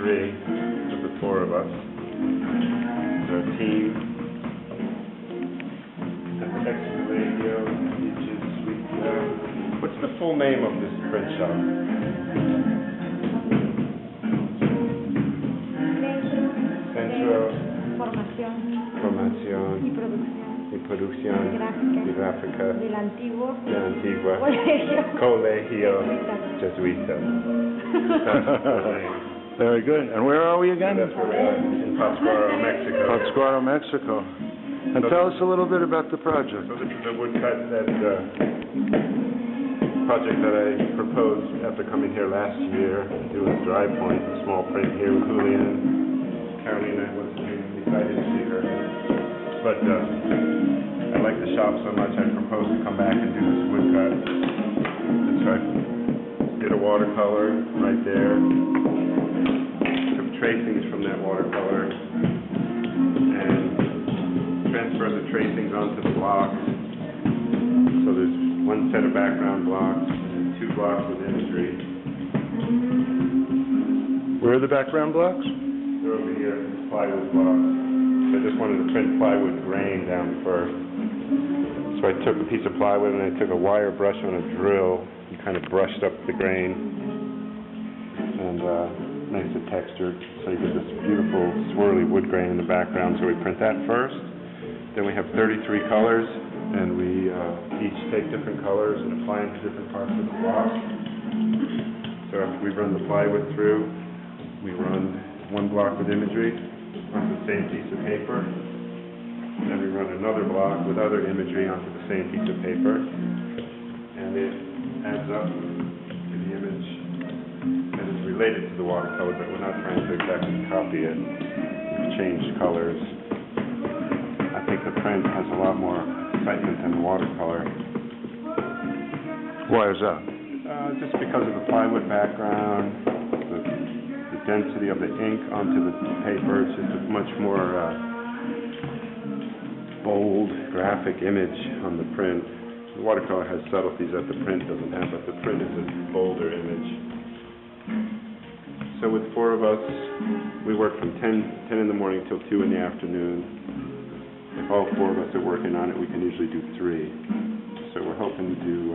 three of the four of us. It's our team. Colegio, Jesuita. What's the full name of this print shop? Centro, Formación y Producción y Gráfica del Antiguo, Antiguo, Colegio, Jesuita. Very good. And where are we again? That's where we are, in Pátzcuaro, Mexico. Pátzcuaro, Mexico. And tell us a little bit about the project. So this is a woodcut project that I proposed after coming here last year, doing a dry point, a small print here with Julian. Carolina was excited to see her. But I like the shop so much I proposed to come back and do this woodcut. And so I did a watercolor right there. Took tracings from that watercolor and transfer the tracings onto the blocks. So there's one set of background blocks and two blocks with imagery. Where are the background blocks? They're over here, plywood blocks. So I just wanted to print plywood grain down first. So I took a piece of plywood and I took a wire brush on a drill and kind of brushed up the grain. And nice and textured. So you get this beautiful swirly wood grain in the background. So we print that first. Then we have 33 colors, and we each take different colors and apply them to different parts of the block. So after we run the plywood through, we run one block with imagery onto the same piece of paper. Then we run another block with other imagery onto the same piece of paper. And it adds up to the image that is related to the watercolor, but we're not trying to exactly copy it. We've changed colors. I think the print has a lot more excitement than the watercolor. Why is that? Just because of the plywood background, the density of the ink onto the paper. It's just a much more bold, graphic image on the print. The watercolor has subtleties that the print doesn't have, but the print is a bolder image. So with four of us, we work from 10 in the morning till 2 in the afternoon. If all four of us are working on it, we can usually do 3. So we're hoping to do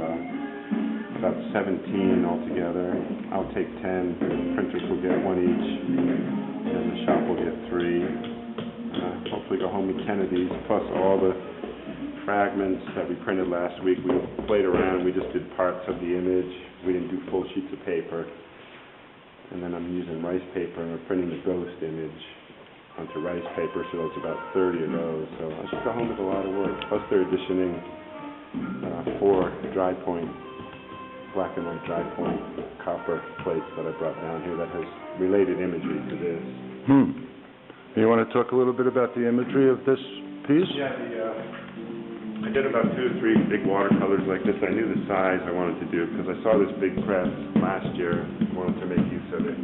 about 17 altogether. I'll take 10. The printers will get 1 each, and the shop will get 3. Hopefully go home with 10 of these, plus all the fragments that we printed last week. We played around. We just did parts of the image. We didn't do full sheets of paper. And then I'm using rice paper, and we're printing the ghost image onto rice paper, so it's about 30 of those. So I should go home with a lot of work. Plus they're editioning 4 dry point, black and white dry point copper plates that I brought down here that has related imagery to this. You want to talk a little bit about the imagery of this piece? Yeah, I did about 2 or 3 big watercolors like this. I knew the size I wanted to do because I saw this big press last year and wanted to make use of it.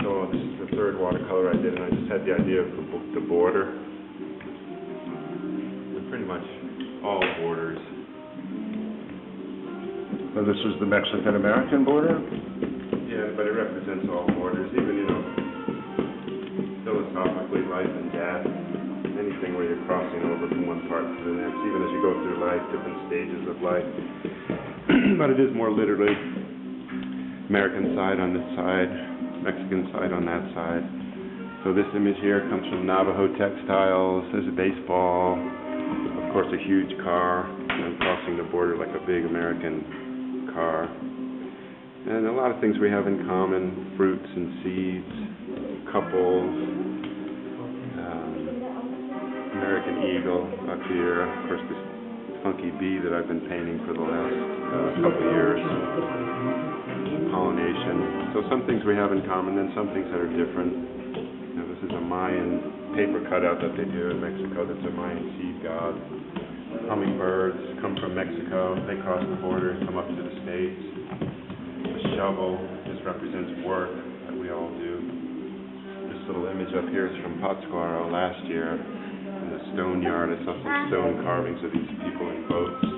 So this is the 3rd watercolor I did, and I just had the idea of the border. They're pretty much all borders. So this is the Mexican-American border? Yeah, but it represents all borders, even, philosophically, life and death, anything where you're crossing over from one part to the next, even as you go through life, different stages of life. But it is more literally American side on this side, Mexican side on that side. So this image here comes from Navajo textiles. There's a baseball, of course a huge car, and crossing the border like a big American car. And a lot of things we have in common, fruits and seeds, couples, American eagle up here, of course this funky bee that I've been painting for the last couple of years. Pollination. So some things we have in common, and some things that are different. This is a Mayan paper cutout that they do in Mexico. That's a Mayan seed god. Hummingbirds come from Mexico. They cross the border and come up to the States. The shovel just represents work that we all do. This little image up here is from Pátzcuaro last year. In the stone yard, I saw some stone carvings of these people in boats.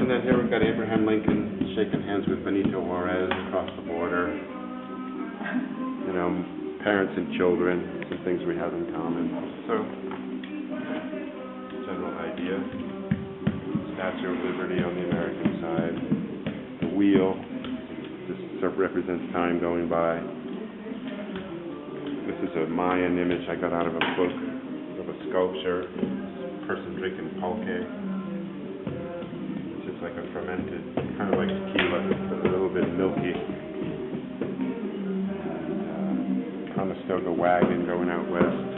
And then here we've got Abraham Lincoln shaking hands with Benito Juarez across the border. parents and children, some things we have in common. So, general idea. Statue of Liberty on the American side. The wheel, this represents time going by. This is a Mayan image I got out of a book of a sculpture. This person drinking pulque. It's just like a fermented, kind of like tequila, but a little bit milky. Conestoga wagon going out west.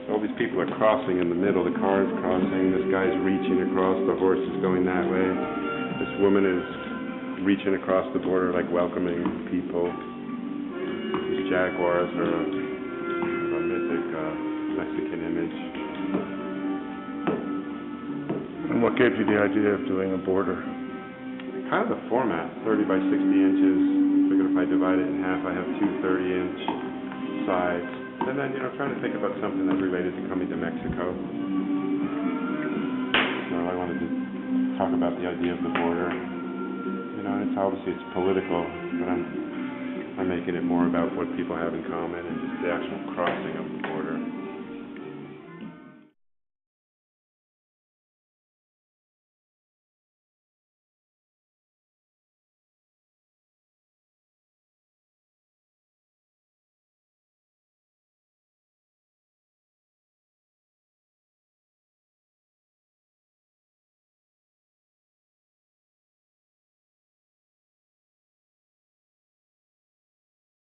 So all these people are crossing in the middle. The car is crossing. This guy's reaching across. The horse is going that way. This woman is reaching across the border, like welcoming people. These jaguars are a mythic Mexican image. And what gave you the idea of doing a border? Kind of the format, 30 by 60 inches. Figured if I divide it in half, I have two 30-inch sides. And then, trying to think about something that related to coming to Mexico. So I wanted to talk about the idea of the border. It's obviously political, but I'm making it more about what people have in common and just the actual crossing of the border.